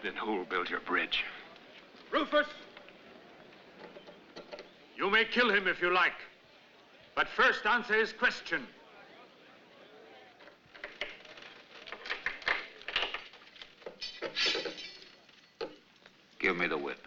Then who'll build your bridge? Rufus! You may kill him if you like. But first answer his question. Give me the whip.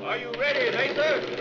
Are you ready, Nathan?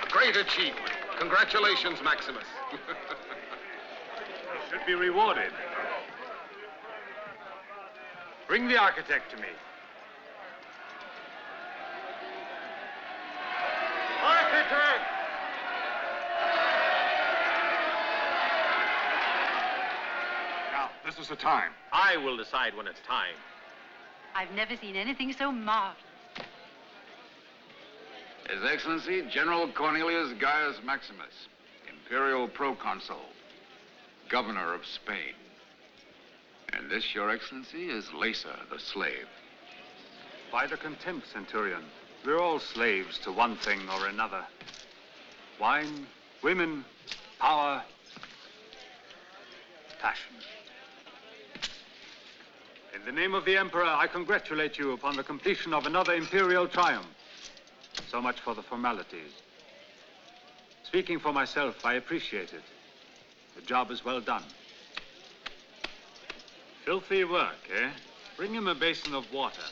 Great achievement. Congratulations, Maximus. You should be rewarded. Bring the architect to me. Architect! Now, this is the time. I will decide when it's time. I've never seen anything so marvelous. His Excellency, General Cornelius Gaius Maximus, Imperial Proconsul, Governor of Spain. And this, Your Excellency, is Lesa, the slave. By the contempt, Centurion, we're all slaves to one thing or another. Wine, women, power, passion. In the name of the Emperor, I congratulate you upon the completion of another imperial triumph. So much for the formalities. Speaking for myself, I appreciate it. The job is well done. Filthy work, eh? Bring him a basin of water.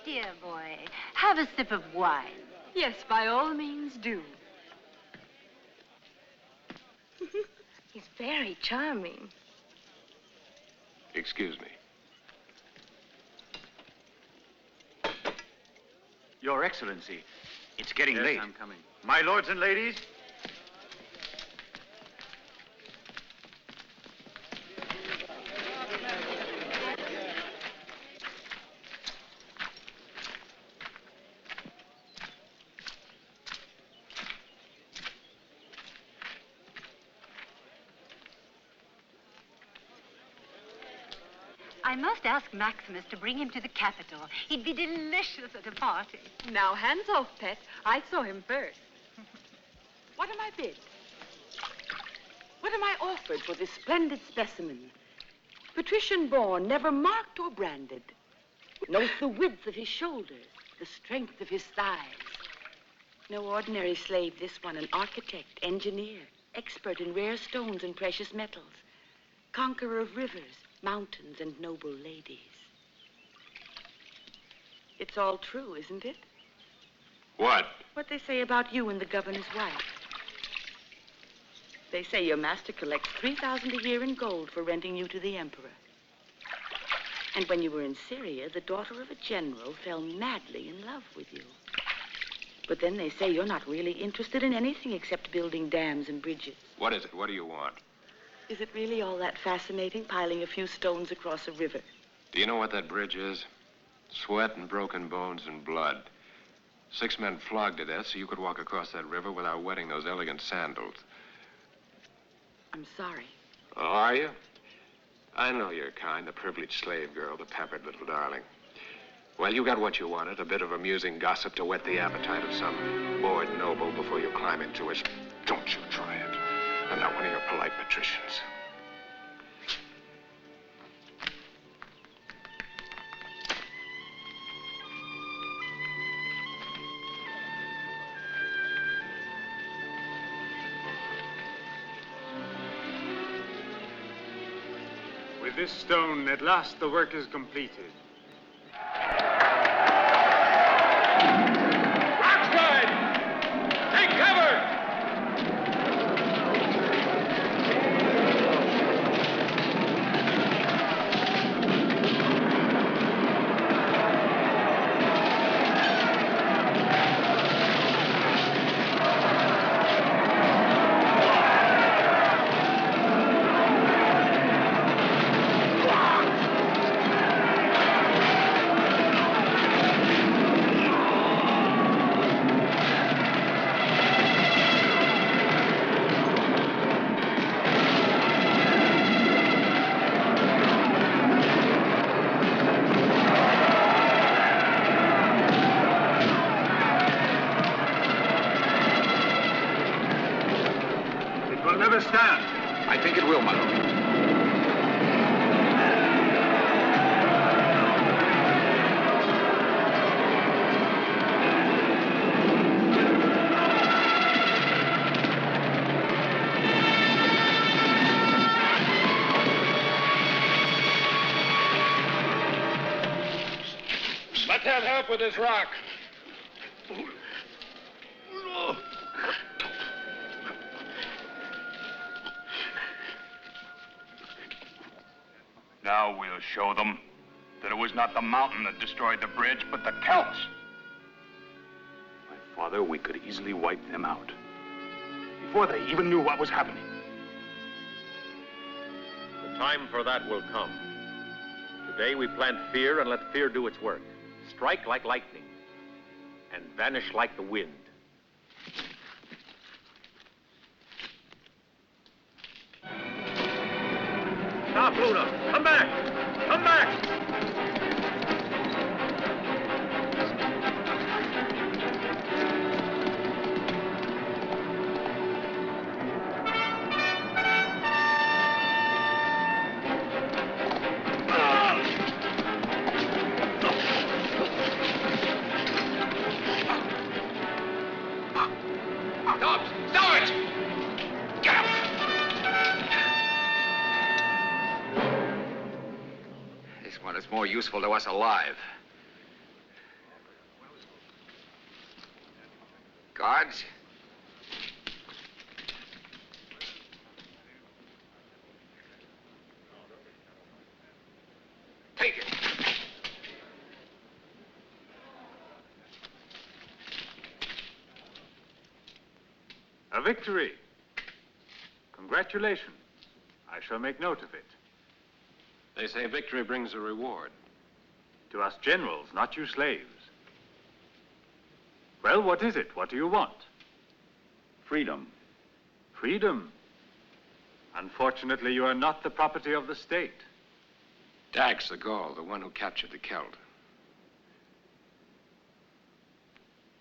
Dear boy, have a sip of wine. Yes, by all means do. He's very charming. Excuse me. Your Excellency, it's getting late. Yes, I'm coming. My lords and ladies. I must ask Maximus to bring him to the capital. He'd be delicious at a party. Now, hands off, pet. I saw him first. What am I bid? What am I offered for this splendid specimen? Patrician born, never marked or branded. Knows the width of his shoulders, the strength of his thighs. No ordinary slave, this one, an architect, engineer, expert in rare stones and precious metals, conqueror of rivers, mountains, and noble ladies. It's all true, isn't it? What? What they say about you and the governor's wife. They say your master collects 3,000 a year in gold for renting you to the emperor. And when you were in Syria, the daughter of a general fell madly in love with you. But then they say you're not really interested in anything except building dams and bridges. What is it? What do you want? Is it really all that fascinating, piling a few stones across a river? Do you know what that bridge is? Sweat and broken bones and blood. 6 men flogged to death so you could walk across that river without wetting those elegant sandals. I'm sorry. Oh, are you? I know your kind, the privileged slave girl, the pampered little darling. Well, you got what you wanted, a bit of amusing gossip to whet the appetite of some bored noble before you climb into it. Don't you try it. I'm not one of your polite patricians. With this stone, at last the work is completed. Take cover! I think it will, my lord. Let that help with this rock. Now we'll show them that it was not the mountain that destroyed the bridge, but the Celts. My father, we could easily wipe them out before they even knew what was happening. The time for that will come. Today we plant fear and let fear do its work. Strike like lightning and vanish like the wind. Stop, Luna! Come back! Come back! Stop it! Get up! This one is more useful to us alive. Guards? Take it. A victory. Congratulations. I shall make note of it. They say victory brings a reward. To us generals, not you slaves. Well, what is it? What do you want? Freedom. Freedom. Unfortunately, you are not the property of the state. Dax the Gaul, the one who captured the Celt.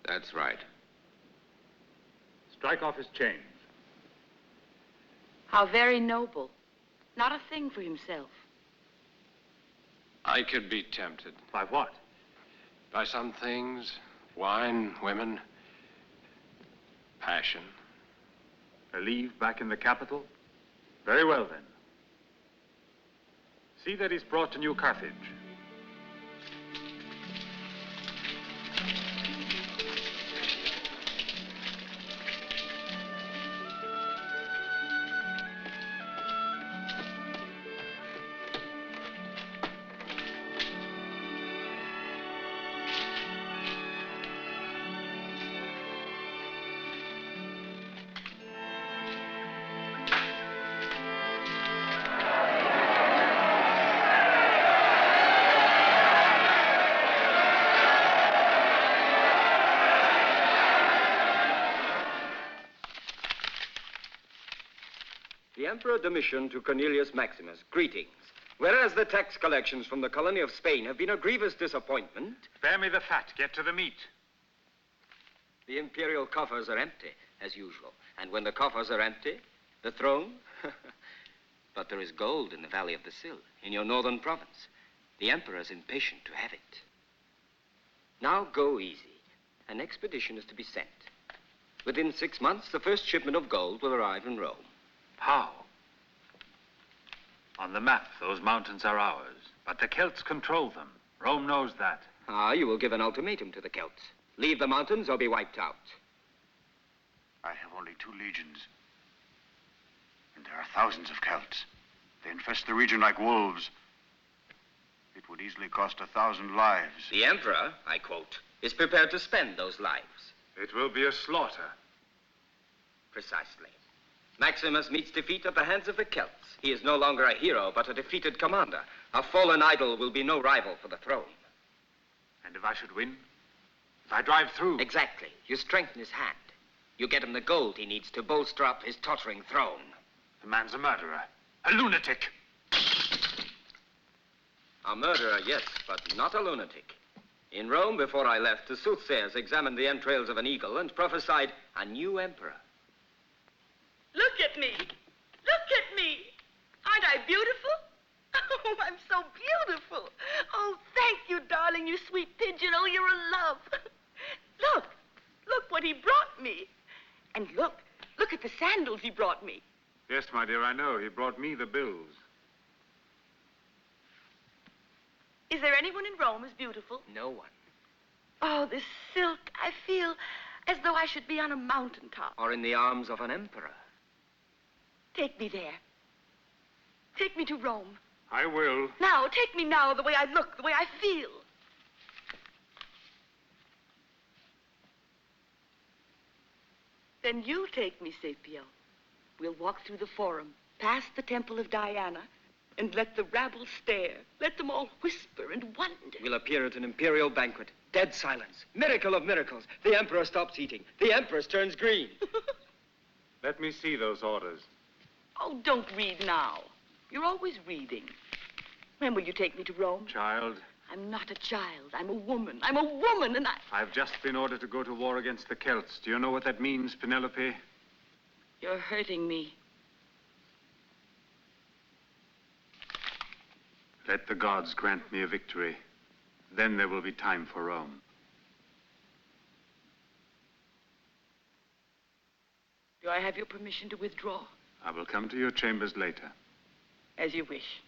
That's right. Strike off his chains. How very noble. Not a thing for himself. I could be tempted By what? by some things. Wine, women, passion. A leave back in the capital? Very well, then. See that he's brought to New Carthage. Emperor Domitian to Cornelius Maximus, greetings. Whereas the tax collections from the colony of Spain have been a grievous disappointment, Spare me the fat. Get to the meat. the imperial coffers are empty, as usual. And when the coffers are empty, the throne? But there is gold in the valley of the Sil, in your northern province. The emperor is impatient to have it. Now go easy. An expedition is to be sent. Within 6 months, the first shipment of gold will arrive in Rome. How? On the map, those mountains are ours. But the Celts control them. Rome knows that. Ah, you will give an ultimatum to the Celts. Leave the mountains or be wiped out. I have only 2 legions. And there are thousands of Celts. They infest the region like wolves. It would easily cost 1,000 lives. The emperor, I quote, is prepared to spend those lives. It will be a slaughter. Precisely. Maximus meets defeat at the hands of the Celts. He is no longer a hero, but a defeated commander. A fallen idol will be no rival for the throne. And if I should win? If I drive through? Exactly. You strengthen his hand. You get him the gold he needs to bolster up his tottering throne. The man's a murderer. A lunatic. A murderer, yes, but not a lunatic. In Rome, before I left, the soothsayers examined the entrails of an eagle and prophesied a new emperor. Look at me. Look at me. Aren't I beautiful? Oh, I'm so beautiful. Oh, thank you, darling, you sweet pigeon. Oh, you're a love. Look what he brought me. And look at the sandals he brought me. Yes, my dear, I know. He brought me the bills. Is there anyone in Rome as beautiful? No one. Oh, this silk. I feel as though I should be on a mountaintop. Or in the arms of an emperor. Take me there. Take me to Rome. I will. Now, take me now, the way I look, the way I feel. Then you take me, Scipio. We'll walk through the forum, past the temple of Diana, and let the rabble stare. Let them all whisper and wonder. We'll appear at an imperial banquet. Dead silence. Miracle of miracles. The emperor stops eating. The empress turns green. Let me see those orders. Oh, don't read now. You're always reading. When will you take me to Rome? Child. I'm not a child. I'm a woman. I'm a woman, and I've just been ordered to go to war against the Celts. Do you know what that means, Penelope? You're hurting me. Let the gods grant me a victory. Then there will be time for Rome. Do I have your permission to withdraw? I will come to your chambers later. As you wish.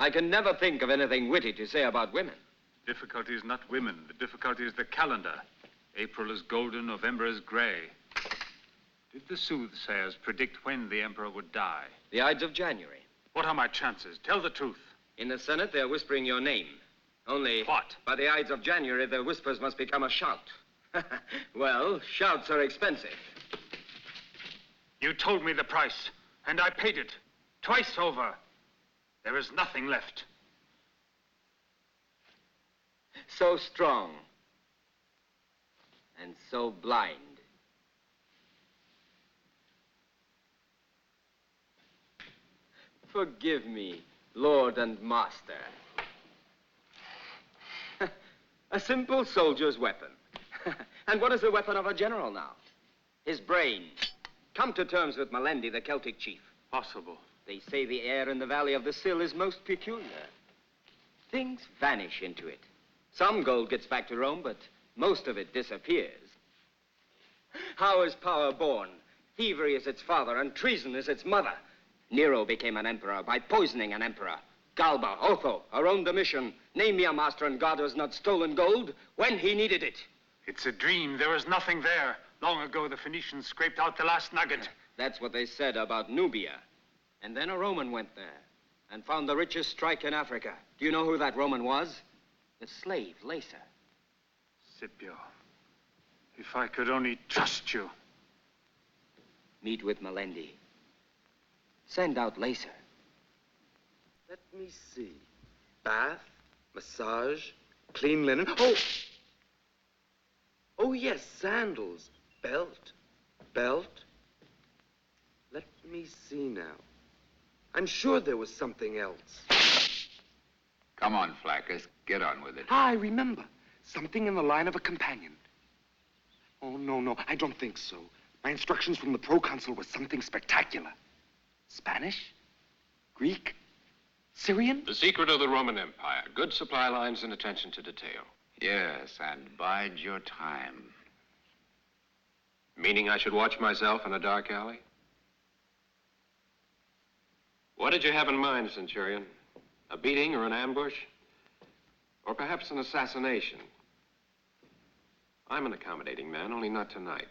I can never think of anything witty to say about women. Difficulty is not women. The difficulty is the calendar. April is golden, November is gray. Did the soothsayers predict when the emperor would die? The Ides of January. What are my chances? Tell the truth. In the Senate, they're whispering your name. Only... What? By the Ides of January, the whispers must become a shout. Well, shouts are expensive. You told me the price, and I paid it. Twice over. There is nothing left. So strong. And so blind. Forgive me, Lord and Master. A simple soldier's weapon. And what is the weapon of a general now? His brain. Come to terms with Melendi, the Celtic chief. Possible. They say the air in the valley of the Sil is most peculiar. Things vanish into it. Some gold gets back to Rome, but most of it disappears. How is power born? Thievery is its father, and treason is its mother. Nero became an emperor by poisoning an emperor. Galba, Otho, our own Domitian. Name me a master and God has not stolen gold when he needed it. It's a dream. There is nothing there. Long ago, the Phoenicians scraped out the last nugget. That's what they said about Nubia. And then a Roman went there and found the richest strike in Africa. Do you know who that Roman was? The slave, Lacer. Scipio, if I could only trust you. Meet with Melendi. Send out Lacer. Let me see. Bath, massage, clean linen. Oh! Oh, yes, sandals. Belt. Belt. Let me see now. I'm sure there was something else. Come on, Flackers. Get on with it. Ah, I remember. Something in the line of a companion. Oh, no, I don't think so. My instructions from the proconsul were something spectacular. Spanish? Greek? Syrian? The secret of the Roman Empire. Good supply lines and attention to detail. Yes, and bide your time. Meaning I should watch myself in a dark alley? What did you have in mind, Centurion? A beating or an ambush? Or perhaps an assassination? I'm an accommodating man, only not tonight.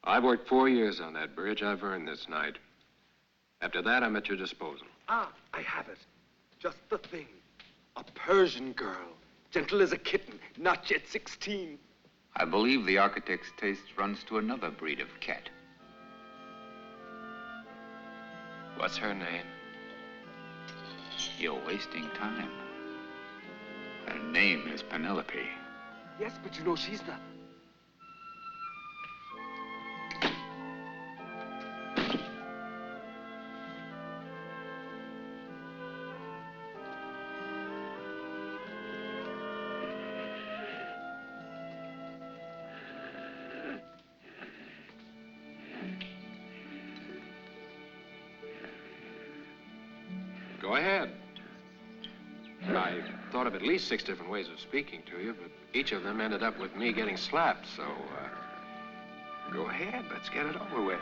I've worked 4 years on that bridge. I've earned this night. After that, I'm at your disposal. Ah, I have it. Just the thing. A Persian girl. Gentle as a kitten, not yet 16. I believe the architect's taste runs to another breed of cat. What's her name? You're wasting time. Her name is Penelope. Yes, but you know, she's the... Go ahead. I thought of at least 6 different ways of speaking to you, but each of them ended up with me getting slapped, so, go ahead. Let's get it over with.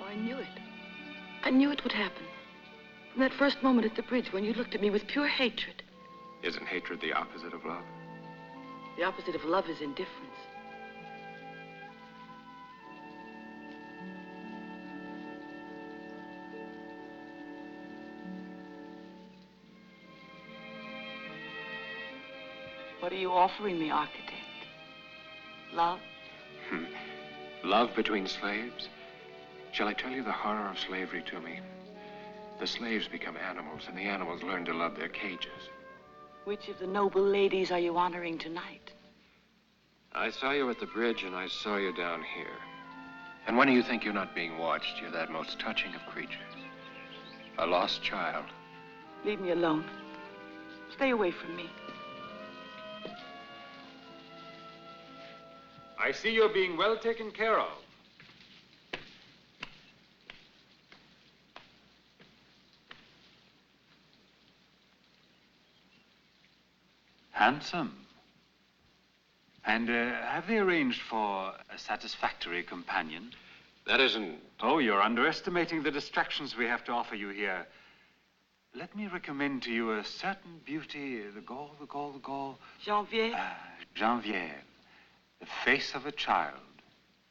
I knew it. I knew it would happen. From that first moment at the bridge when you looked at me with pure hatred. Isn't hatred the opposite of love? The opposite of love is indifference. What are you offering me, architect? Love? Love between slaves? Shall I tell you the horror of slavery to me? The slaves become animals, and the animals learn to love their cages. Which of the noble ladies are you honoring tonight? I saw you at the bridge, and I saw you down here. And when you think you're not being watched, you're that most touching of creatures. A lost child. Leave me alone. Stay away from me. I see you're being well taken care of. Handsome. And have they arranged for a satisfactory companion? That isn't... Oh, you're underestimating the distractions we have to offer you here. Let me recommend to you a certain beauty, the Gaul. Geneviève? Geneviève, the face of a child.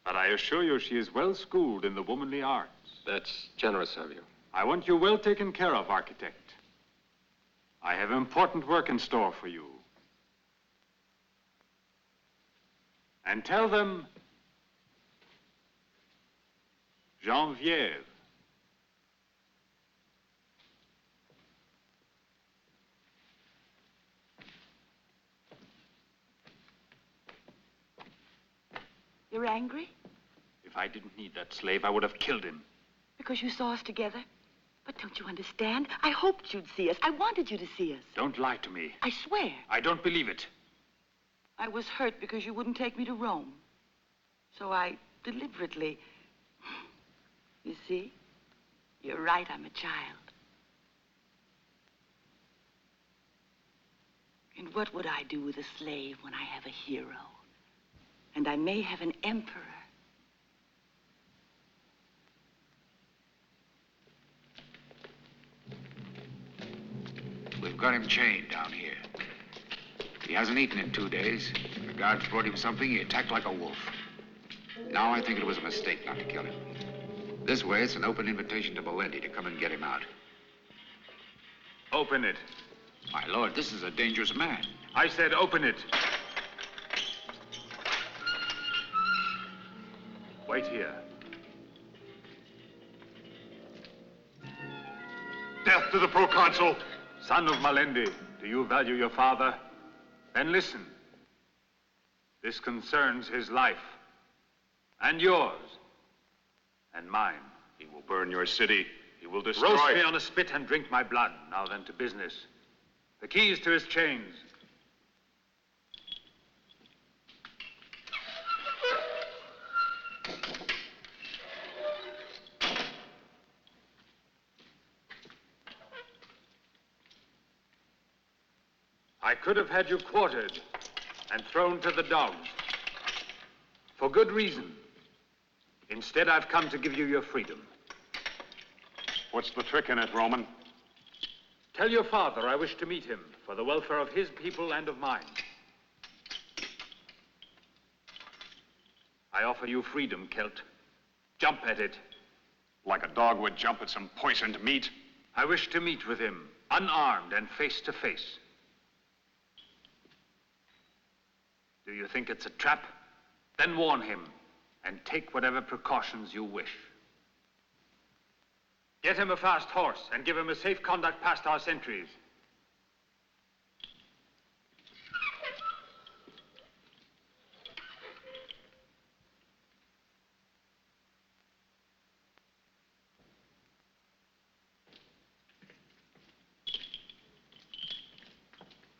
But I assure you she is well schooled in the womanly arts. That's generous of you. I want you well taken care of, architect. I have important work in store for you. And tell them, Geneviève. You're angry? If I didn't need that slave, I would have killed him. Because you saw us together? But don't you understand? I hoped you'd see us. I wanted you to see us. Don't lie to me. I swear. I don't believe it. I was hurt because you wouldn't take me to Rome. So I deliberately... You see? You're right, I'm a child. And what would I do with a slave when I have a hero? And I may have an emperor. We've got him chained down here. He hasn't eaten in 2 days. The guards brought him something. He attacked like a wolf. Now I think it was a mistake not to kill him. This way, it's an open invitation to Valenti to come and get him out. Open it. My lord, this is a dangerous man. I said open it. Wait here. Death to the proconsul! Son of Malendi, do you value your father? Then listen. This concerns his life. And yours. And mine. He will burn your city. He will destroy... Roast me on a spit and drink my blood. Now then, to business. The keys to his chains. I could have had you quartered and thrown to the dogs. For good reason. Instead, I've come to give you your freedom. What's the trick in it, Roman? Tell your father I wish to meet him for the welfare of his people and of mine. I offer you freedom, Celt. Jump at it. Like a dog would jump at some poisoned meat? I wish to meet with him, unarmed and face to face. Do you think it's a trap? Then warn him, and take whatever precautions you wish. Get him a fast horse, and give him a safe conduct past our sentries.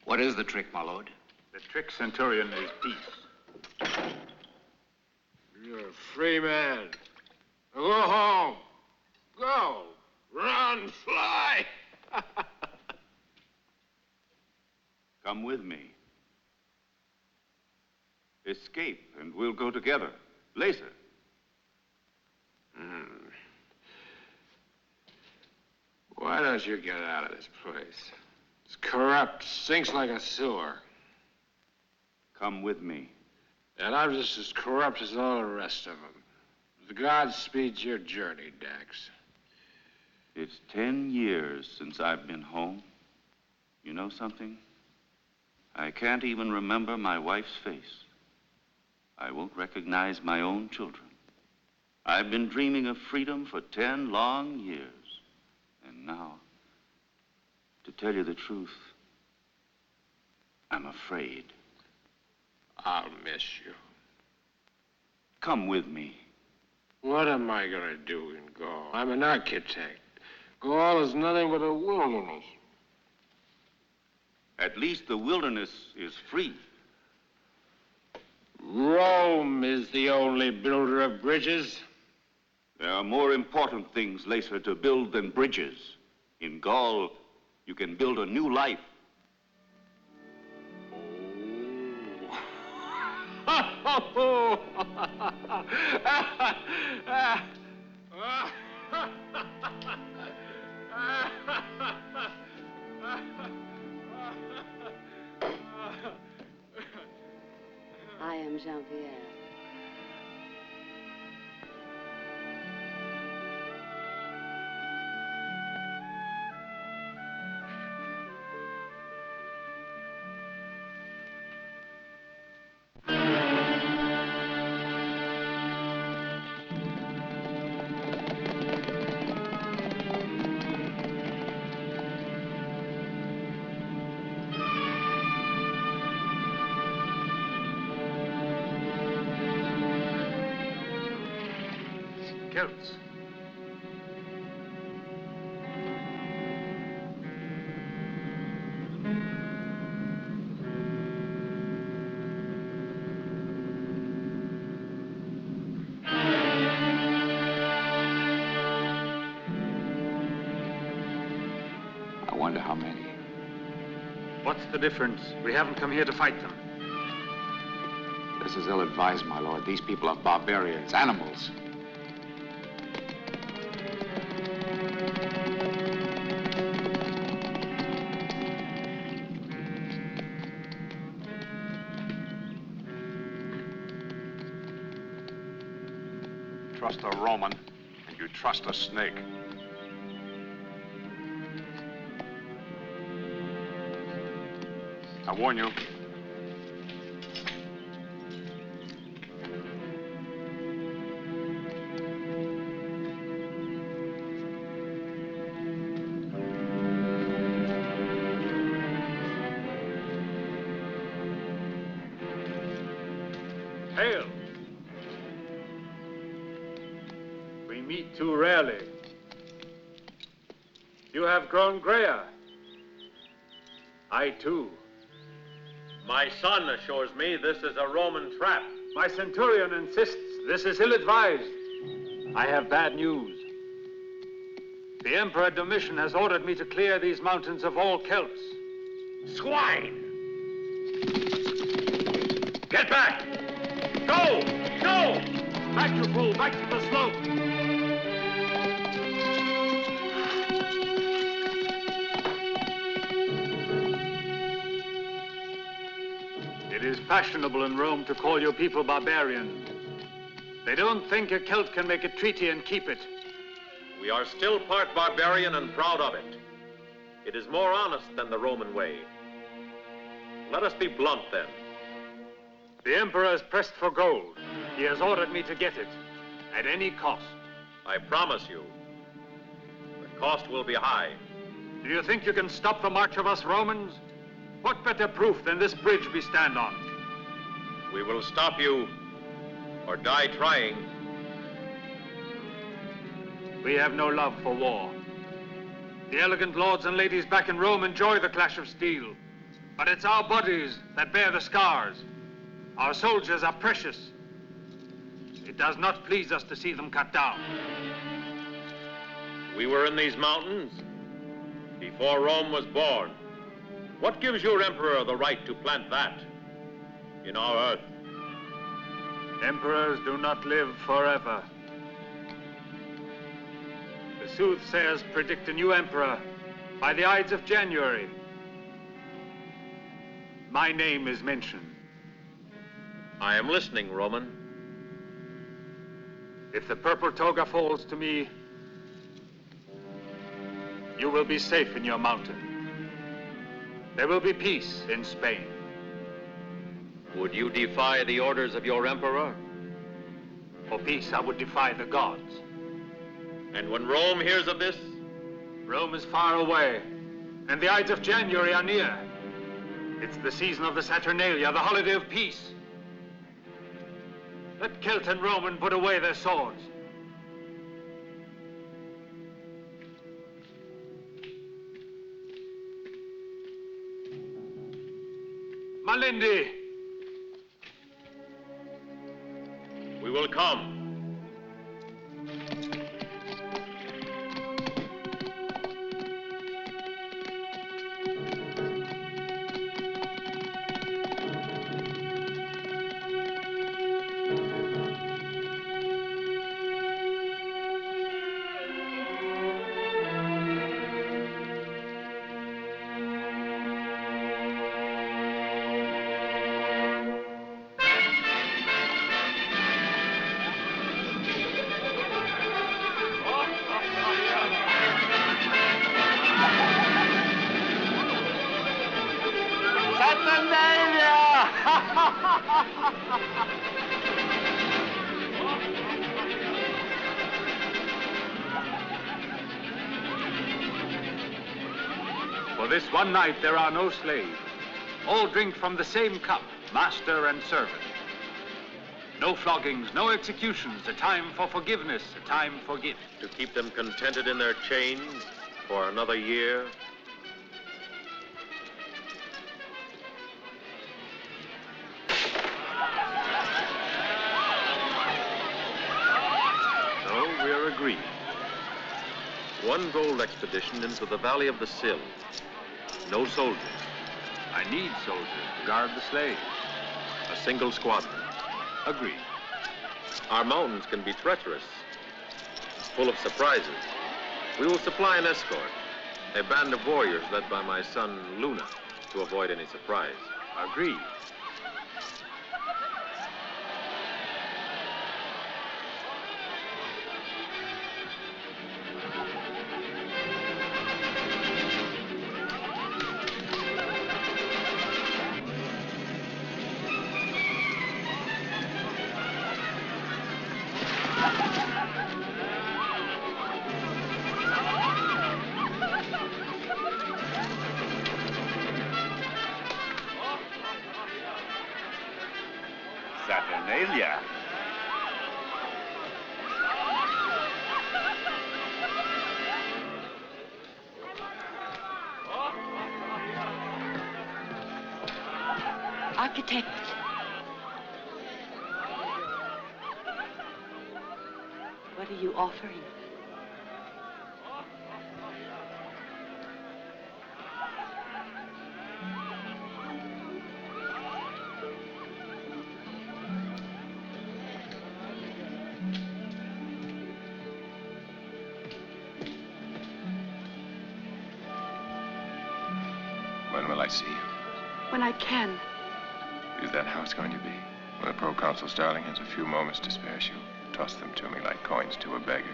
What is the trick, my lord? The trick, Centurion, is peace. You're a free man. Now go home. Go. Run. Fly. Come with me. Escape, and we'll go together. Later. Why don't you get out of this place? It's corrupt, stinks like a sewer. Come with me. And I'm just as corrupt as all the rest of them. The God speeds your journey, Dax. It's 10 years since I've been home. You know something? I can't even remember my wife's face. I won't recognize my own children. I've been dreaming of freedom for 10 long years. And now, to tell you the truth, I'm afraid. I'll miss you. Come with me. What am I gonna do in Gaul? I'm an architect. Gaul is nothing but a wilderness. At least the wilderness is free. Rome is the only builder of bridges. There are more important things, Lacer, to build than bridges. In Gaul, you can build a new life. I am Jean-Pierre. Celts. I wonder how many. What's the difference? We haven't come here to fight them. This is ill-advised, my lord. These people are barbarians, animals. Trust a Roman, and you trust a snake. I warn you. Hail. We meet too rarely. You have grown grayer. I, too. My son assures me this is a Roman trap. My centurion insists this is ill-advised. I have bad news. The Emperor Domitian has ordered me to clear these mountains of all Celts. Swine! Get back! Go! Go! Back, you fool! Back to the slope! It is fashionable in Rome to call your people barbarian. They don't think a Celt can make a treaty and keep it. We are still part barbarian and proud of it. It is more honest than the Roman way. Let us be blunt, then. The Emperor is pressed for gold. He has ordered me to get it, at any cost. I promise you, the cost will be high. Do you think you can stop the march of us Romans? What better proof than this bridge we stand on? We will stop you, or die trying. We have no love for war. The elegant lords and ladies back in Rome enjoy the clash of steel. But it's our bodies that bear the scars. Our soldiers are precious. It does not please us to see them cut down. We were in these mountains before Rome was born. What gives your emperor the right to plant that in our earth? Emperors do not live forever. The soothsayers predict a new emperor by the Ides of January. My name is mentioned. I am listening, Roman. If the purple toga falls to me, you will be safe in your mountain. There will be peace in Spain. Would you defy the orders of your emperor? For peace, I would defy the gods. And when Rome hears of this? Rome is far away, and the Ides of January are near. It's the season of the Saturnalia, the holiday of peace. Let Celt and Roman put away their swords. Malindi! We will come. For this one night, there are no slaves. All drink from the same cup, master and servant. No floggings, no executions, a time for forgiveness, a time for gift. To keep them contented in their chains for another year. So we're agreed. One gold expedition into the valley of the Sill. No soldiers. I need soldiers to guard the slaves. A single squadron. Agreed. Our mountains can be treacherous, full of surprises. We will supply an escort, a band of warriors led by my son, Luna, to avoid any surprise. Agreed. Saturnalia. Architect. What are you offering? When will I see you? When I can. Is that how it's going to be? When the proconsul's darling has a few moments to spare, she'll toss them to me like coins to a beggar.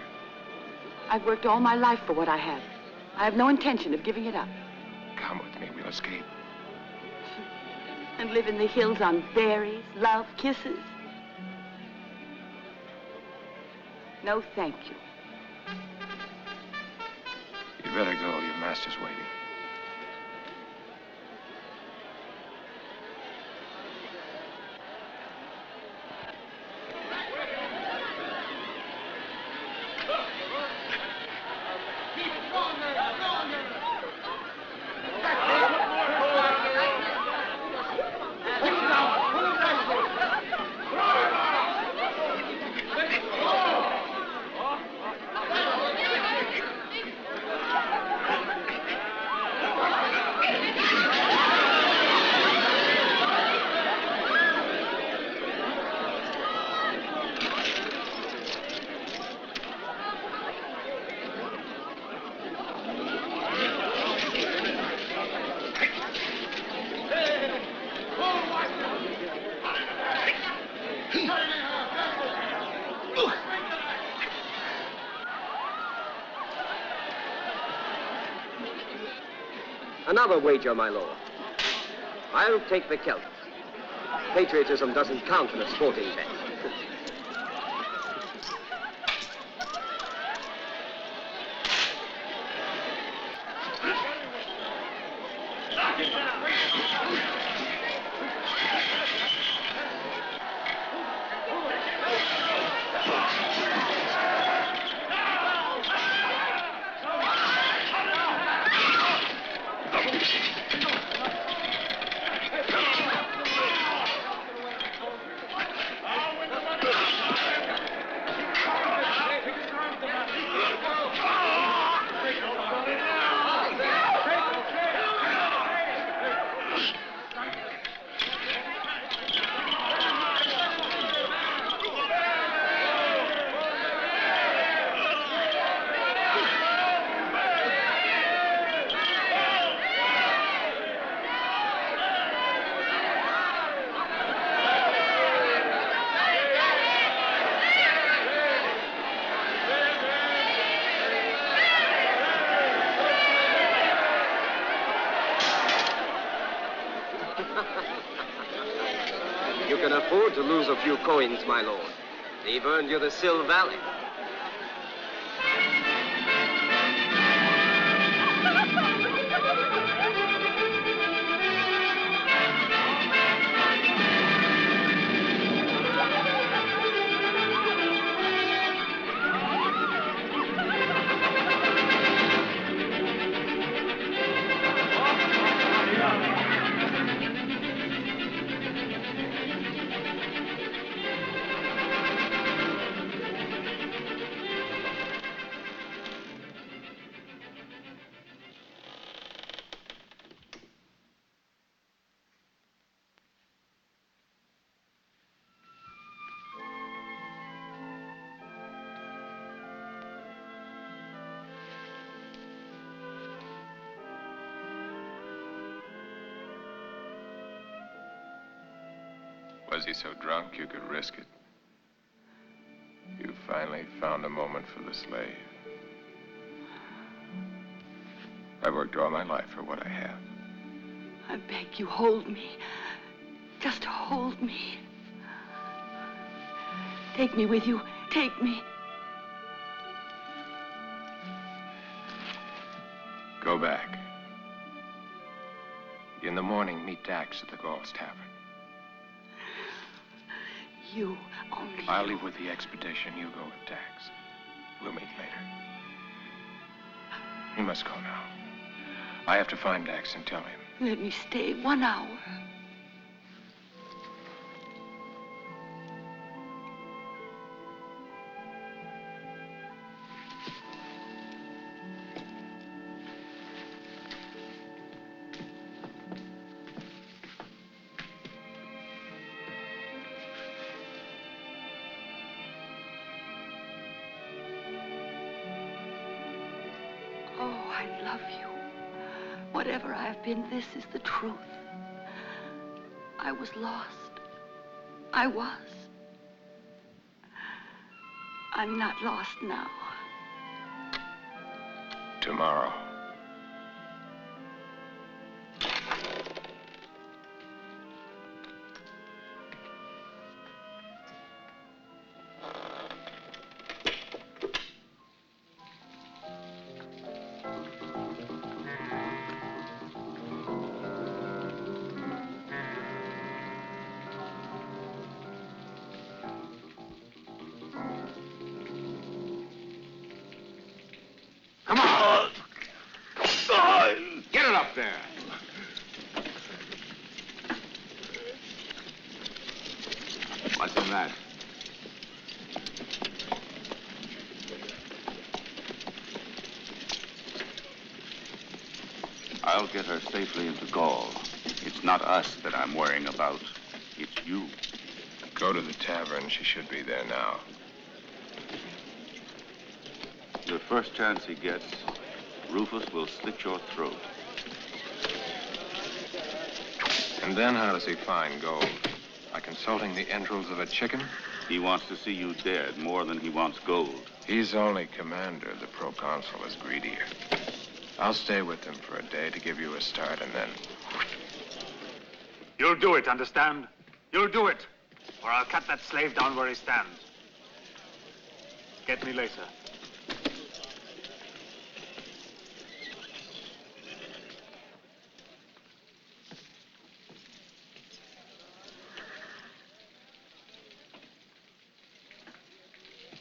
I've worked all my life for what I have. I have no intention of giving it up. Come with me, we'll escape. And live in the hills on berries, love, kisses. No, thank you. You better go, your master's waiting. Another wager, my lord. I'll take the Celt. Patriotism doesn't count in a sporting bet. You can afford to lose a few coins, my lord. They've earned you the Sil Valley. Was he so drunk you could risk it? You finally found a moment for the slave. I've worked all my life for what I have. I beg you, hold me. Just hold me. Take me with you. Take me. Go back. In the morning, meet Dax at the Gauls Tavern. You, only I'll you. leave with the expedition. You go with Dax. We'll meet later. You must go now. I have to find Dax and tell him. Let me stay 1 hour. Oh, I love you. Whatever I have been, this is the truth. I was lost. I was. I'm not lost now. Tomorrow. Come on! Get it up there! What's in that? I'll get her safely into Gaul. It's not us that I'm worrying about. It's you. Go to the tavern. She should be there now. The first chance he gets, Rufus will slit your throat. And then how does he find gold? By consulting the entrails of a chicken? He wants to see you dead more than he wants gold. He's only commander. The proconsul is greedier. I'll stay with him for a day to give you a start, and then... You'll do it, understand? You'll do it, or I'll cut that slave down where he stands. Get me later.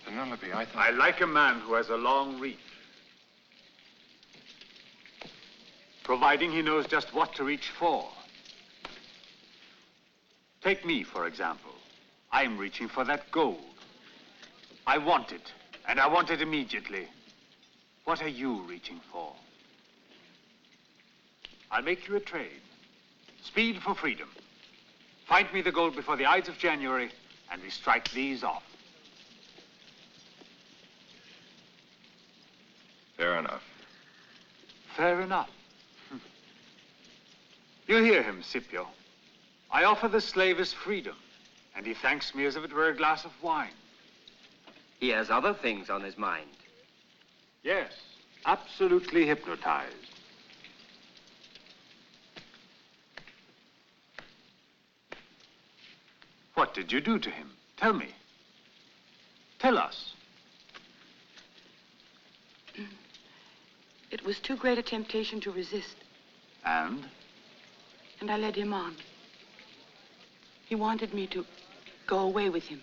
Penelope, I thought... I like a man who has a long reach. Providing he knows just what to reach for. Take me, for example. I'm reaching for that gold. I want it, and I want it immediately. What are you reaching for? I'll make you a trade. Speed for freedom. Find me the gold before the Ides of January, and we strike these off. Fair enough. Fair enough. You hear him, Scipio. I offer the slave his freedom, and he thanks me as if it were a glass of wine. He has other things on his mind. Yes, absolutely hypnotized. What did you do to him? Tell me. Tell us. It was too great a temptation to resist. And? And I led him on. He wanted me to go away with him.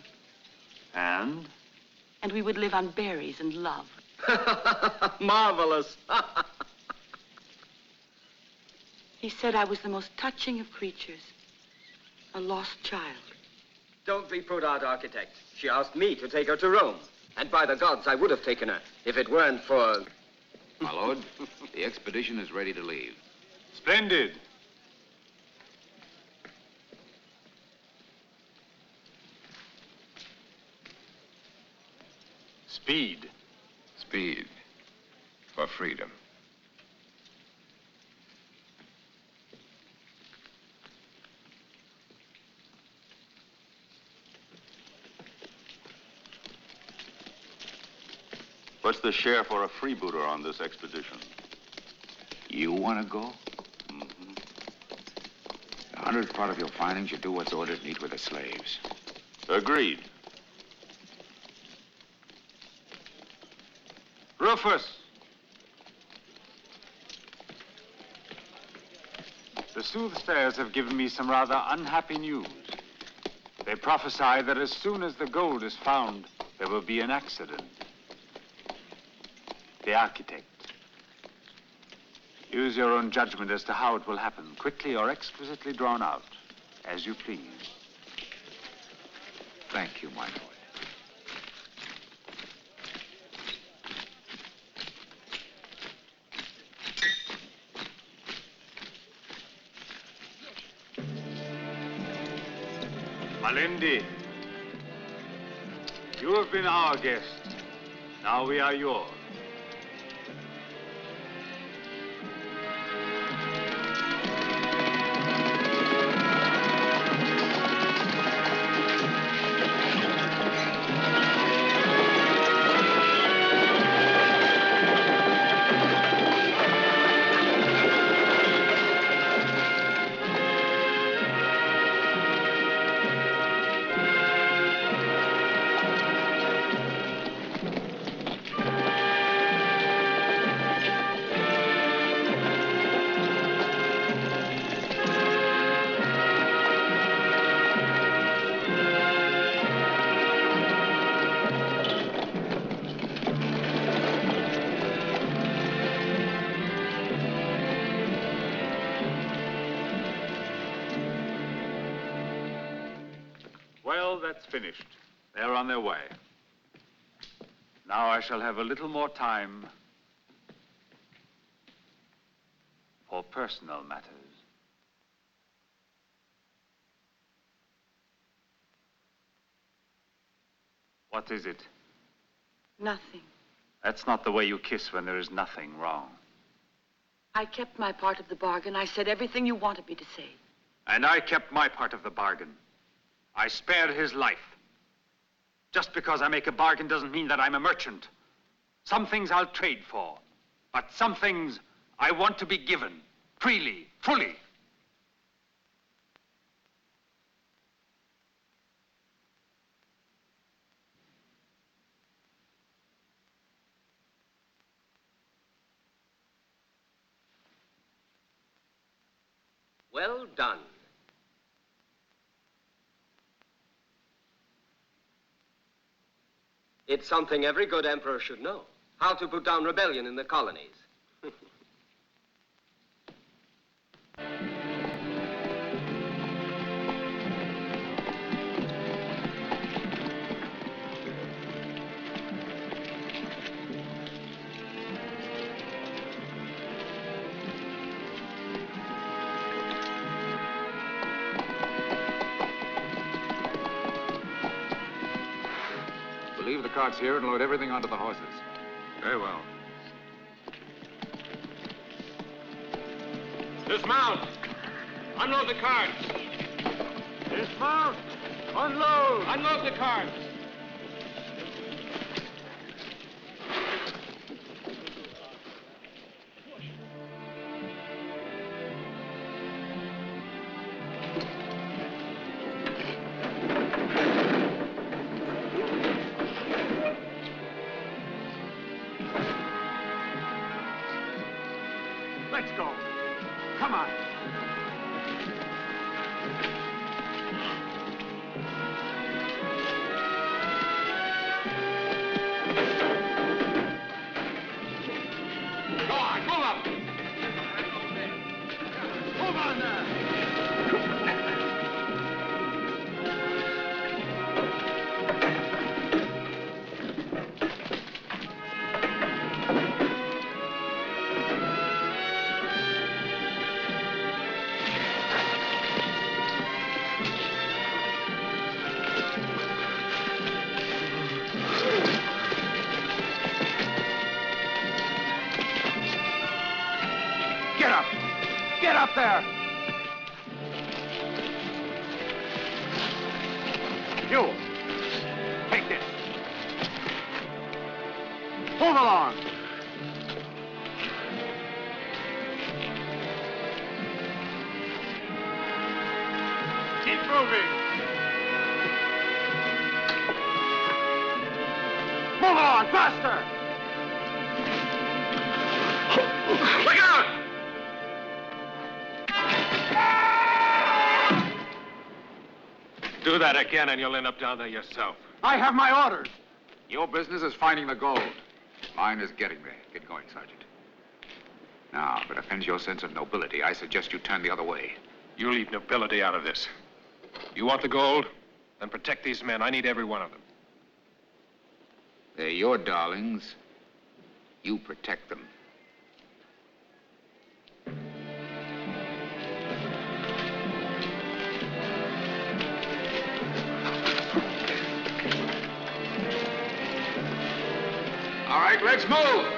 And? And we would live on berries and love. Marvelous. He said I was the most touching of creatures. A lost child. Don't be Prudent, architect. She asked me to take her to Rome. And by the gods, I would have taken her if it weren't for... My lord, the expedition is ready to leave. Splendid. Speed. Speed. For freedom. What's the share for a freebooter on this expedition? You want to go? Mm-hmm. 100th part of your findings, you do what's ordered, meet with the slaves. Agreed. Rufus. The soothsayers have given me some rather unhappy news. They prophesy that as soon as the gold is found, there will be an accident. The architect. Use your own judgment as to how it will happen, quickly or exquisitely drawn out, as you please. Thank you, my lord. Malindi, you have been our guest. Now we are yours. Well, that's finished. They're on their way. Now I shall have a little more time for personal matters. What is it? Nothing. That's not the way you kiss when there is nothing wrong. I kept my part of the bargain. I said everything you wanted me to say. And I kept my part of the bargain. I spared his life. Just because I make a bargain doesn't mean that I'm a merchant. Some things I'll trade for, but some things I want to be given, freely, fully. Well done. It's something every good emperor should know. How to put down rebellion in the colonies. Leave the carts here and load everything onto the horses. Very well. Dismount! Unload the carts! Dismount! Unload! Unload the carts! Let's go. Come on. Go on, move up! Move on there. Get up! Get up there! You! Take this! Move along! Keep moving! Move along, faster! Look out! Do that again and you'll end up down there yourself. I have my orders. Your business is finding the gold. Mine is getting there. Get going, Sergeant. Now, if it offends your sense of nobility, I suggest you turn the other way. You leave nobility out of this. You want the gold? Then protect these men. I need every one of them. They're your darlings. You protect them. All right, let's move.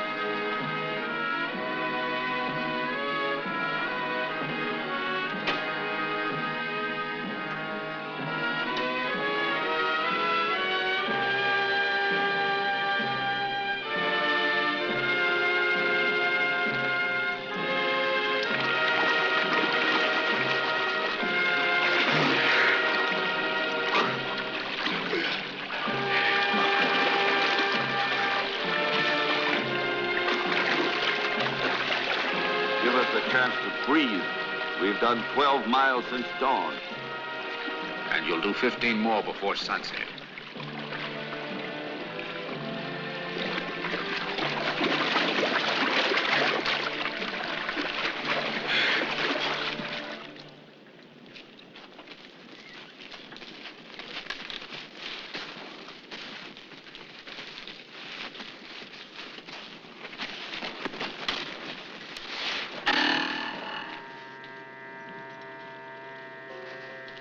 Breathe. We've done 12 miles since dawn. And you'll do 15 more before sunset.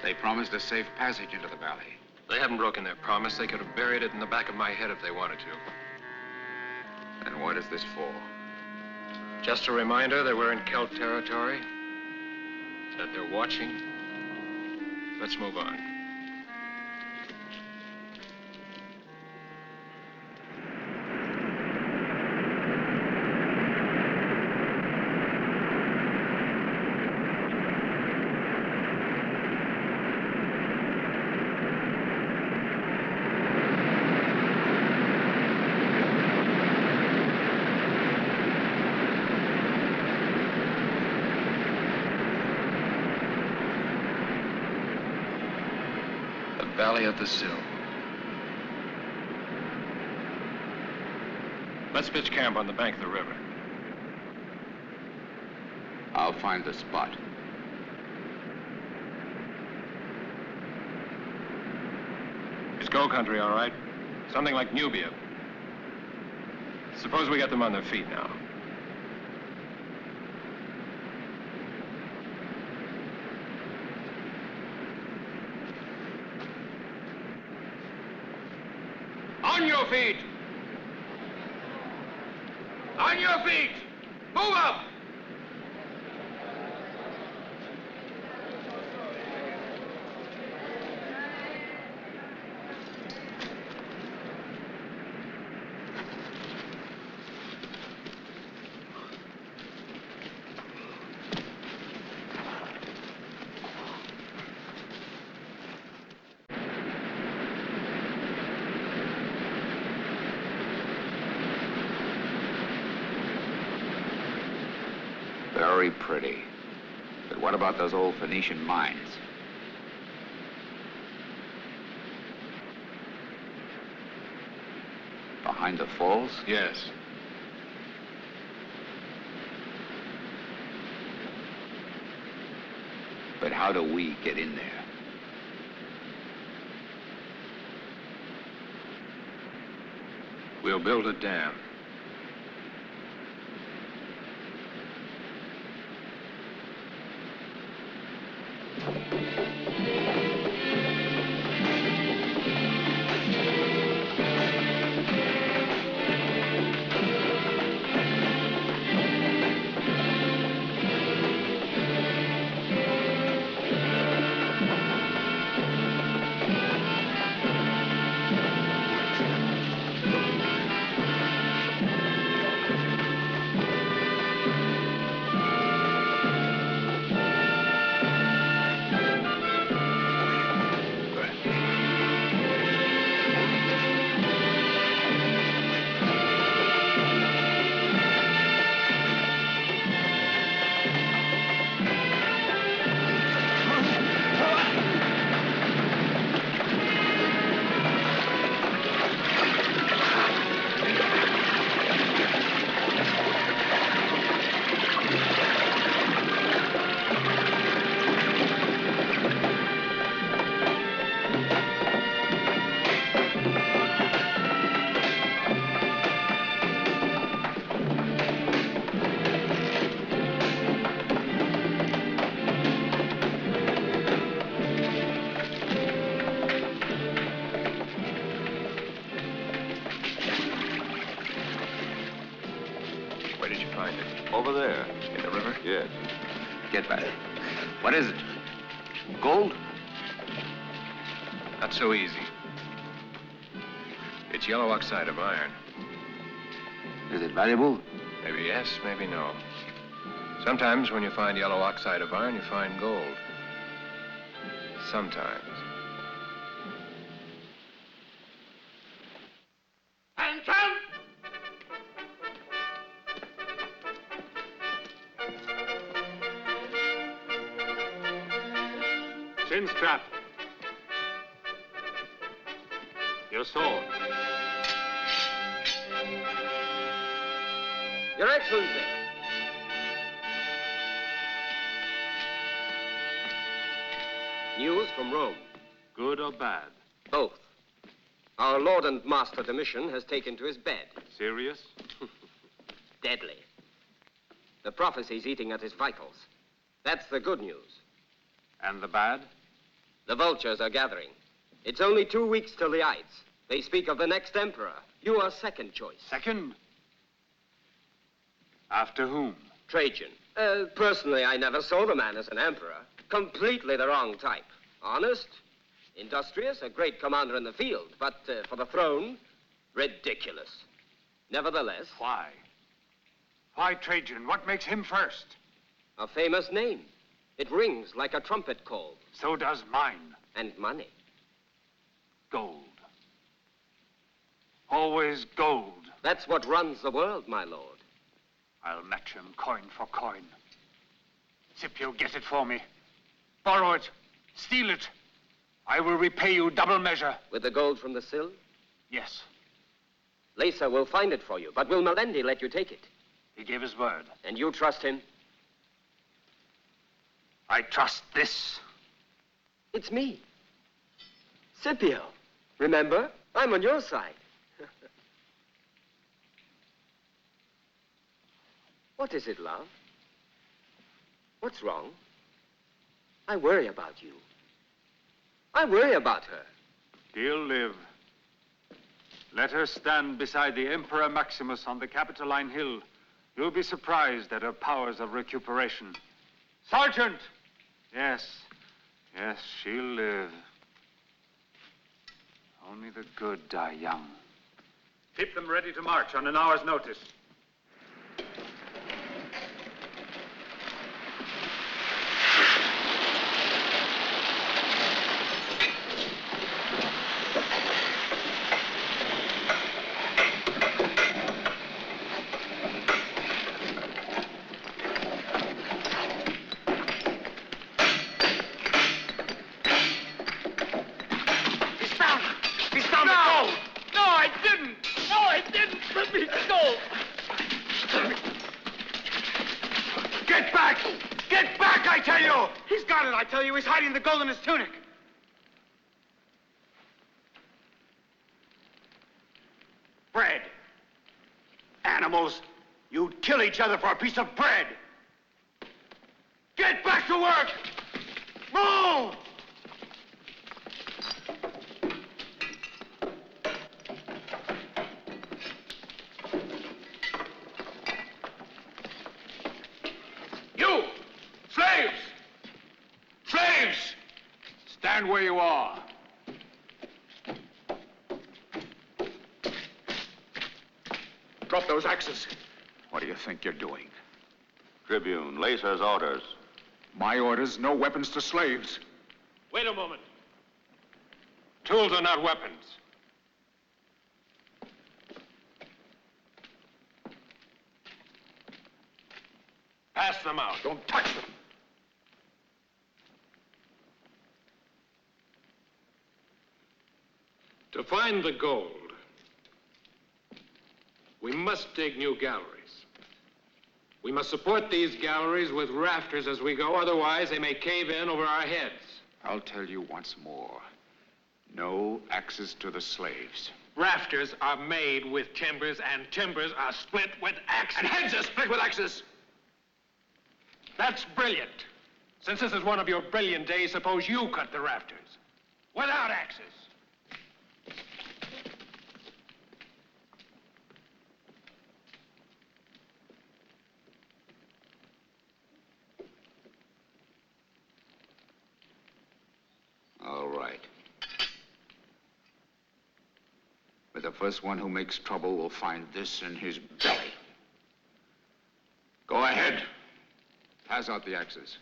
They promised a safe passage into the valley. They haven't broken their promise. They could have buried it in the back of my head if they wanted to. Then what is this for? Just a reminder that we're in Celt territory, that they're watching. Let's move on. Valley of the Sill. Let's pitch camp on the bank of the river. I'll find the spot. It's gold country, all right. Something like Nubia. Suppose we get them on their feet now. On your feet! On your feet! Move up! Very pretty. But what about those old Phoenician mines? Behind the falls? Yes. But how do we get in there? We'll build a dam. Yes. Get back. What is it? Gold? Not so easy. It's yellow oxide of iron. Is it valuable? Maybe yes, maybe no. Sometimes when you find yellow oxide of iron, you find gold. Sometimes. Chin strap. Your sword. Your Excellency. News from Rome. Good or bad? Both. Our Lord and Master Domitian has taken to his bed. Serious? Deadly. The prophecy's eating at his vitals. That's the good news. And the bad? The vultures are gathering. It's only 2 weeks till the Ides. They speak of the next emperor. You are second choice. Second? After whom? Trajan. Personally, I never saw the man as an emperor. Completely the wrong type. Honest, industrious, a great commander in the field. But for the throne, ridiculous. Nevertheless... Why? Why Trajan? What makes him first? A famous name. It rings like a trumpet call. So does mine. And money. Gold. Always gold. That's what runs the world, my lord. I'll match him coin for coin. Scipio, get it for me. Borrow it. Steal it. I will repay you double measure. With the gold from the sill? Yes. Lesa will find it for you, but will Melendi let you take it? He gave his word. And you trust him? I trust this. It's me. Scipio. Remember? I'm on your side. What is it, love? What's wrong? I worry about you. I worry about her. He'll live. Let her stand beside the Emperor Maximus on the Capitoline Hill. You'll be surprised at her powers of recuperation. Sergeant! Yes, yes, she'll live. Only the good die young. Keep them ready to march on an hour's notice. He's hiding the gold in his tunic. Bread. Animals, you'd kill each other for a piece of bread. Get back to work! Move! You! Slaves! Slaves! Stand where you are. Drop those axes. What do you think you're doing? Tribune, Lacer's orders. My orders, no weapons to slaves. Wait a moment. Tools are not weapons. Pass them out. Don't touch them. To find the gold, we must dig new galleries. We must support these galleries with rafters as we go, otherwise they may cave in over our heads. I'll tell you once more. No axes to the slaves. Rafters are made with timbers, and timbers are split with axes. And heads are split with axes. That's brilliant. Since this is one of your brilliant days, suppose you cut the rafters. Without axes. the first one who makes trouble will find this in his belly. Go ahead. Pass out the axes.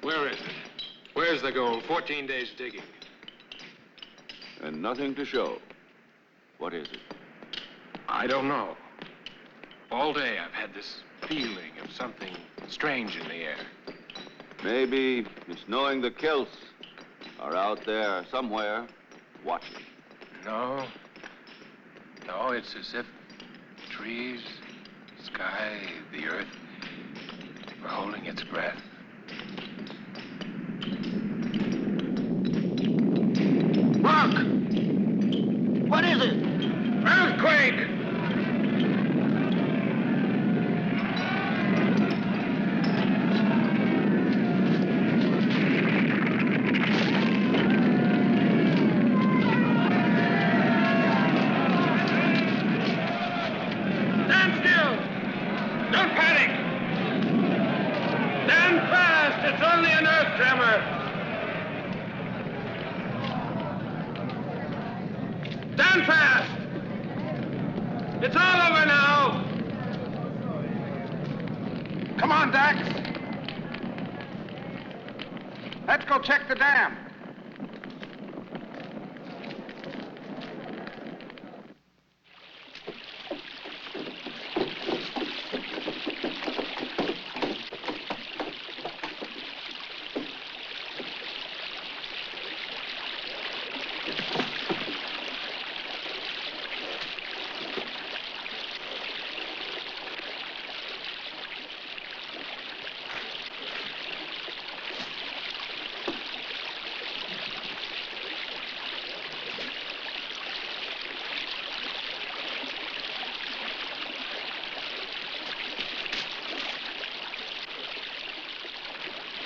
Where is it? Where's the gold? 14 days digging. And nothing to show. What is it? I don't know. All day I've had this feeling of something strange in the air. Maybe it's knowing the Celts are out there somewhere watching. No. No, it's as if the trees, the sky, the earth were holding its breath. Look! What is it? Earthquake! Stand still! Don't panic! Stand fast! It's only an earth tremor! Stand fast! It's all over now! Come on, Dax. Let's go check the dam.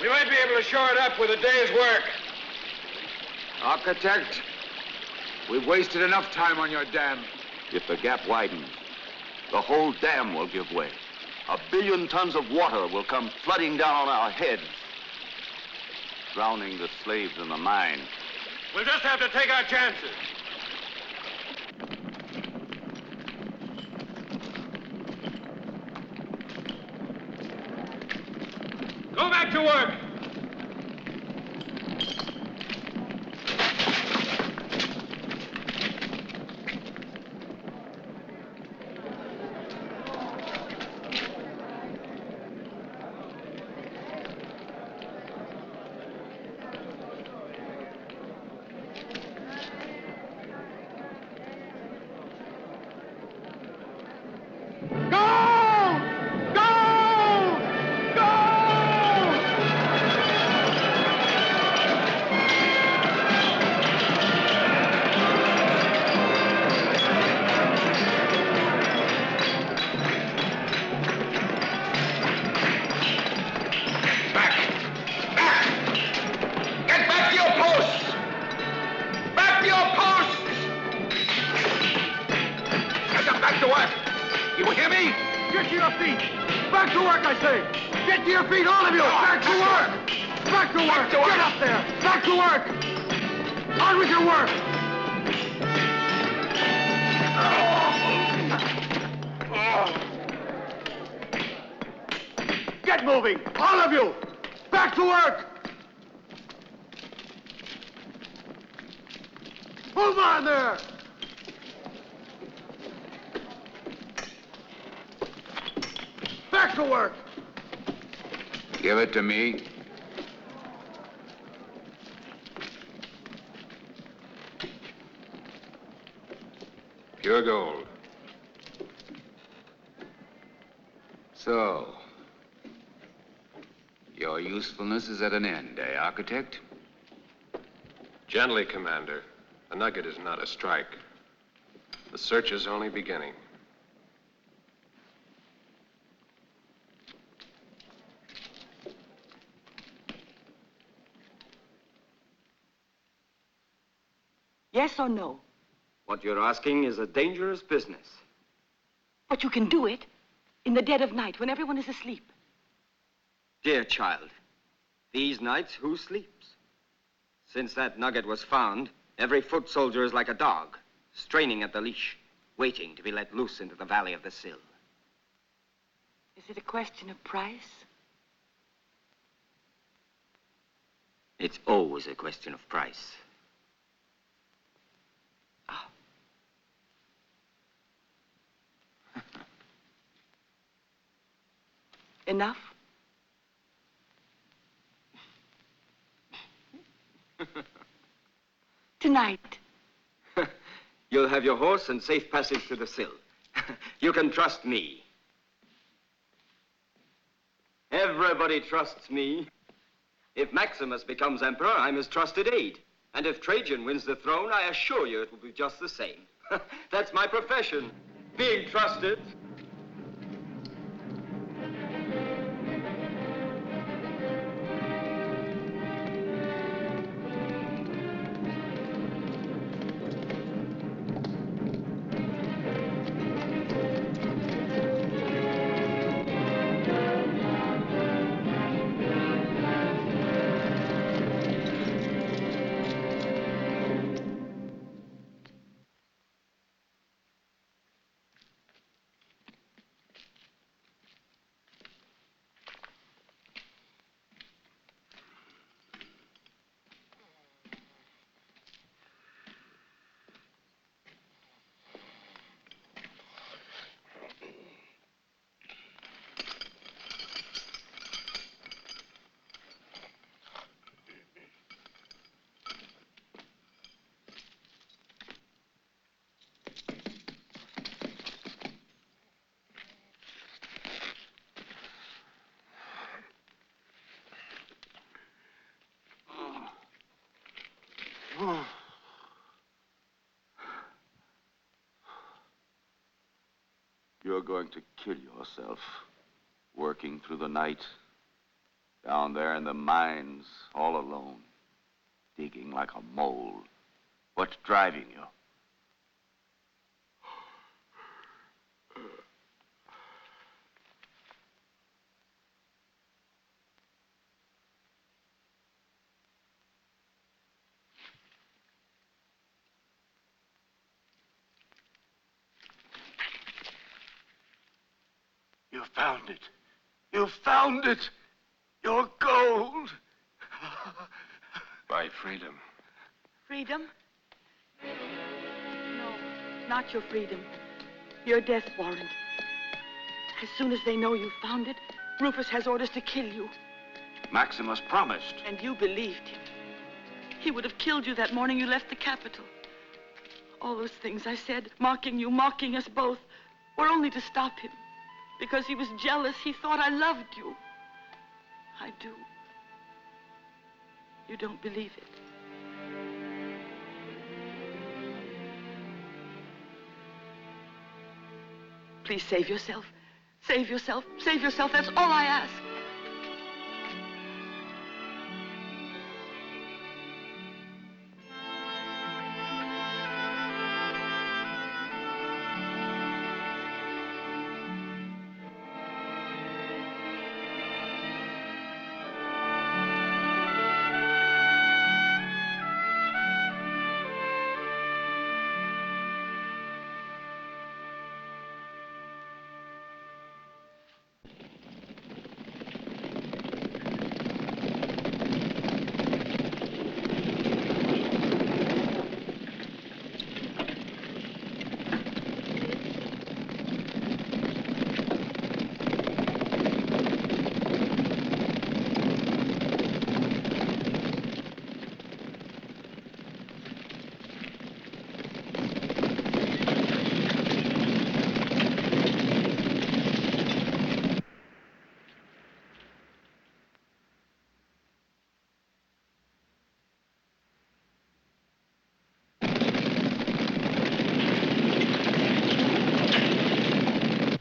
We might be able to shore it up with a day's work. Architect, we've wasted enough time on your dam. If the gap widens, the whole dam will give way. 1 billion tons of water will come flooding down on our heads, drowning the slaves in the mine. We'll just have to take our chances. Go back to work. Give it to me. Pure gold. So, your usefulness is at an end, eh, Architect? Gently, Commander. A nugget is not a strike. The search is only beginning. Yes or no? What you're asking is a dangerous business. But you can do it in the dead of night when everyone is asleep. Dear child, these nights who sleeps? Since that nugget was found, every foot soldier is like a dog, straining at the leash, waiting to be let loose into the valley of the Sill. Is it a question of price? It's always a question of price. Enough? Tonight. You'll have your horse and safe passage to the Sill. You can trust me. Everybody trusts me. If Maximus becomes emperor, I'm his trusted aide. And if Trajan wins the throne, I assure you it will be just the same. That's my profession, being trusted. You're going to kill yourself, working through the night, down there in the mines, all alone, digging like a mole. What's driving you? You found it. You found it. Your gold. My freedom. Freedom? No, not your freedom. Your death warrant. As soon as they know you found it, Rufus has orders to kill you. Maximus promised. And you believed him. He would have killed you that morning you left the capital. All those things I said, mocking you, mocking us both, were only to stop him. Because he was jealous, he thought I loved you. I do. You don't believe it. Please save yourself. Save yourself. Save yourself. That's all I ask.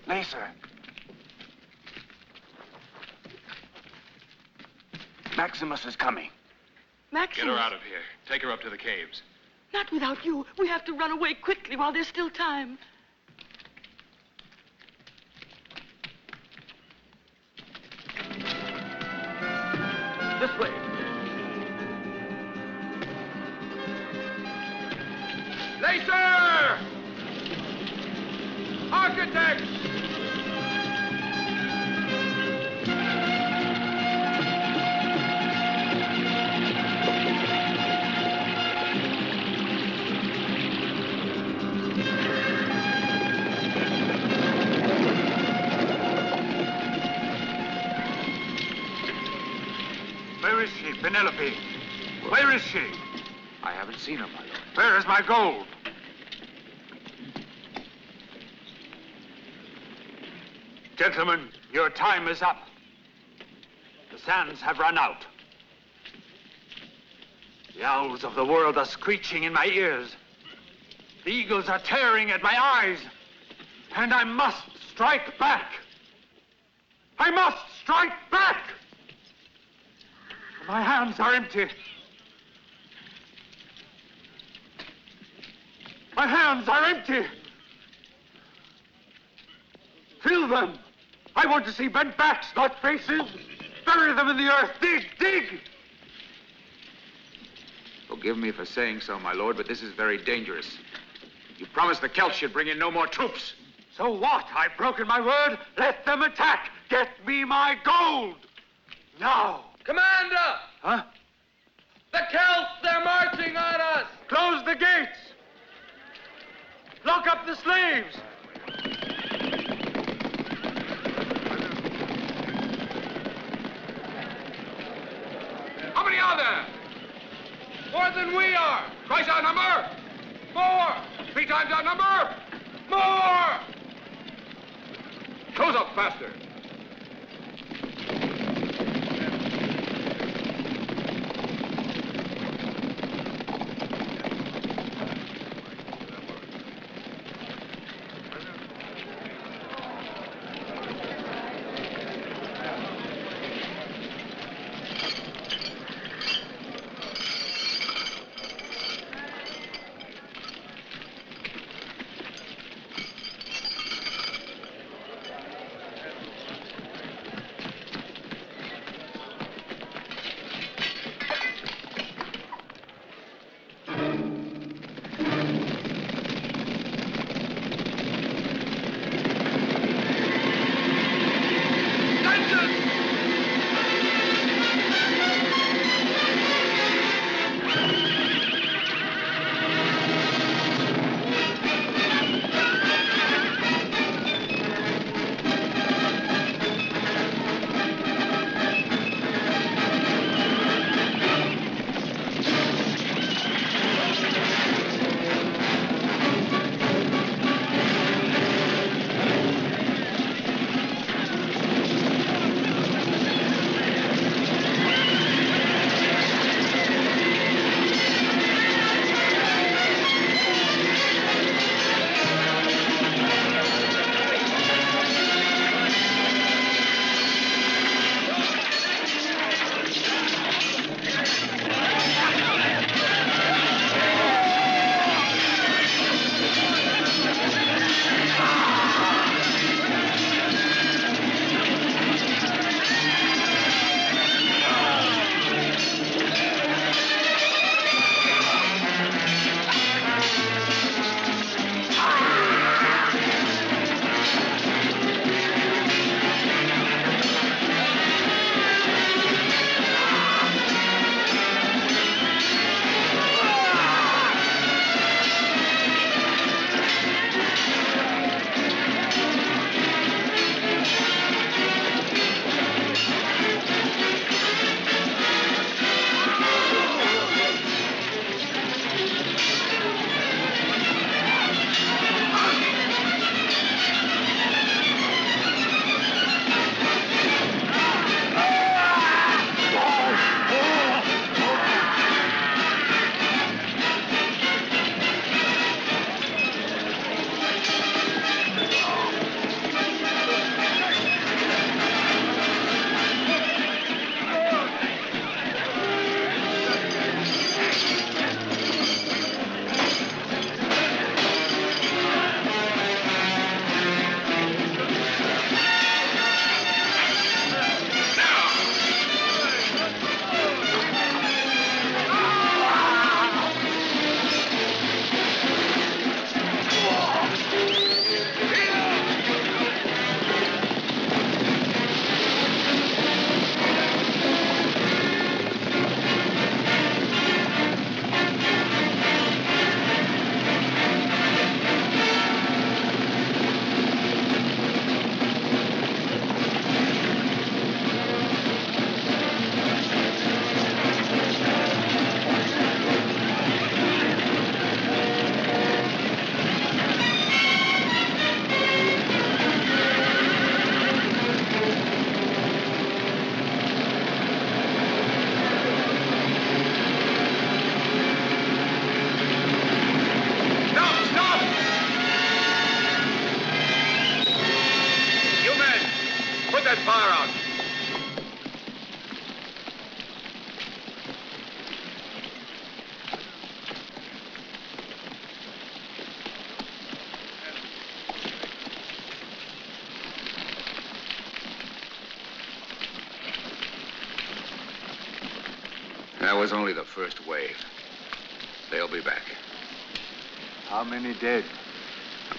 Laser. Maximus is coming. Maximus? Get her out of here. Take her up to the caves. Not without you. We have to run away quickly while there's still time. This way. Laser! Architects! Where is she, Penelope? Where is she? I haven't seen her, my lord. Where is my gold? Gentlemen, your time is up. The sands have run out. The owls of the world are screeching in my ears. The eagles are tearing at my eyes. And I must strike back. I must strike back! My hands are empty. My hands are empty. Fill them. I want to see bent backs, not faces. Bury them in the earth. Dig, dig. Forgive me for saying so, my lord, but this is very dangerous. You promised the Celts you'd bring in no more troops. So what? I've broken my word. Let them attack. Get me my gold. Now. Commander! Huh? The Celts, they're marching on us! Close the gates. Lock up the slaves. How many are there? More than we are. Twice our number. More. 3 times our number. More. Close up faster. fire out. That was only the first wave. They'll be back. How many dead?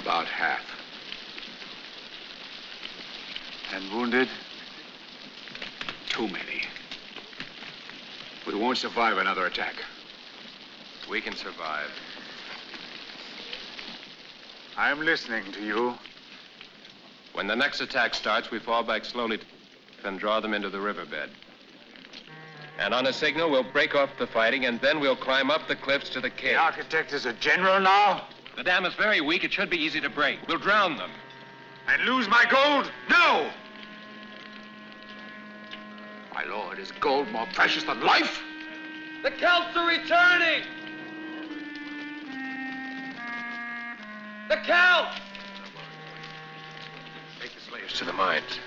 About half. And wounded? Too many. We won't survive another attack. We can survive. I'm listening to you. When the next attack starts, we fall back slowly and draw them into the riverbed. And on a signal, we'll break off the fighting, and then we'll climb up the cliffs to the cave. The architect is a general now? The dam is very weak. It should be easy to break. We'll drown them. And lose my gold? No! My lord, is gold more precious than life? The Celts are returning! The Celts! Take the slaves to the mines.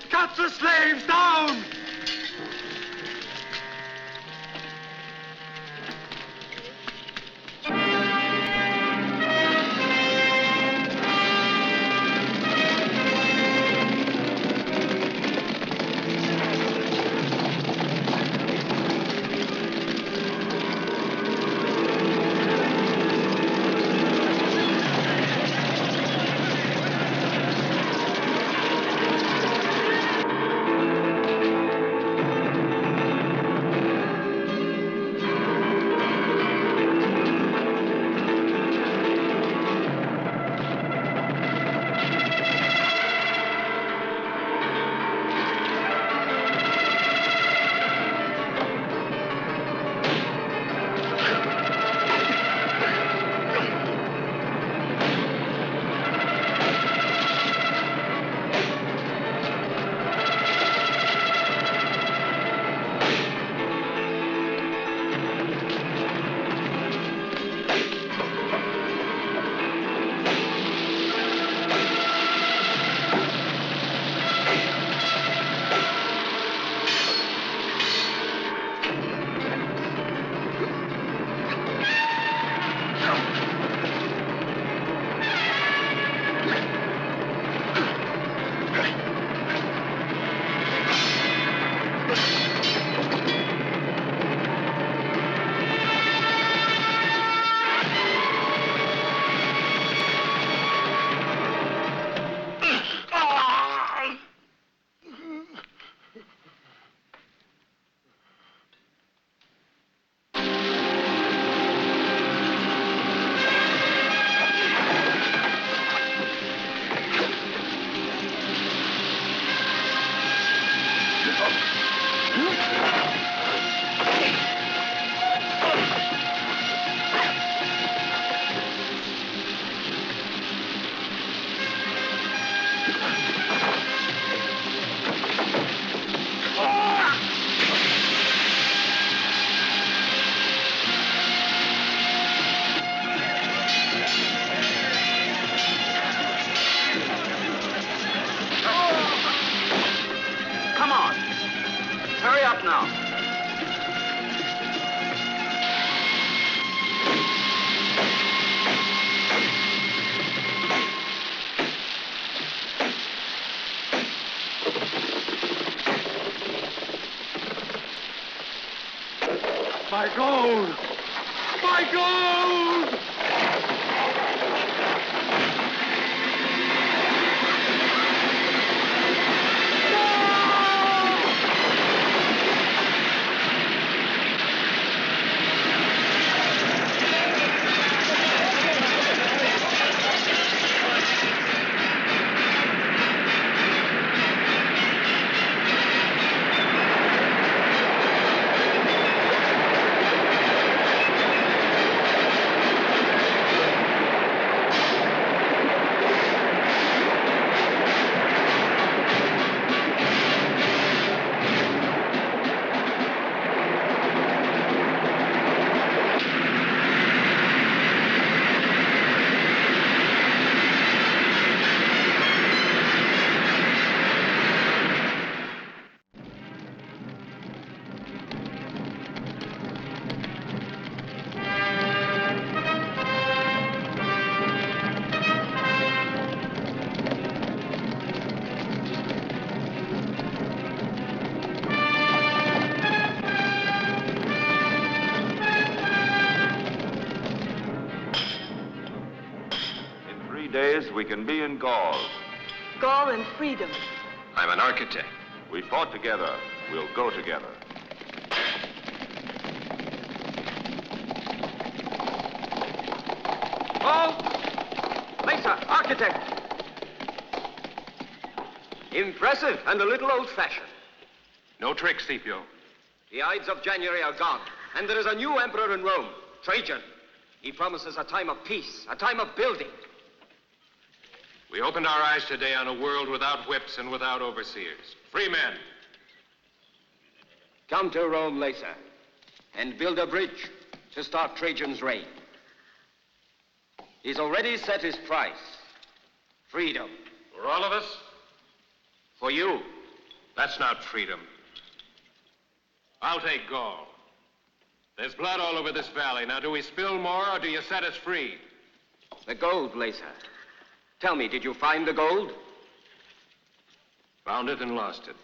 Cut the slaves down! My gold! My gold! days, we can be in Gaul. Gaul and freedom. I'm an architect. We fought together. We'll go together. Paul! Mesa, architect! Impressive and a little old-fashioned. No tricks, Scipio. The Ides of January are gone, and there is a new emperor in Rome, Trajan. He promises a time of peace, a time of building. We opened our eyes today on a world without whips and without overseers. Free men. Come to Rome, Lesa, and build a bridge to start Trajan's reign. He's already set his price. Freedom. For all of us? For you. That's not freedom. I'll take Gaul. There's blood all over this valley. Now, do we spill more, or do you set us free? The gold, Lesa. Tell me, did you find the gold? Found it and lost it.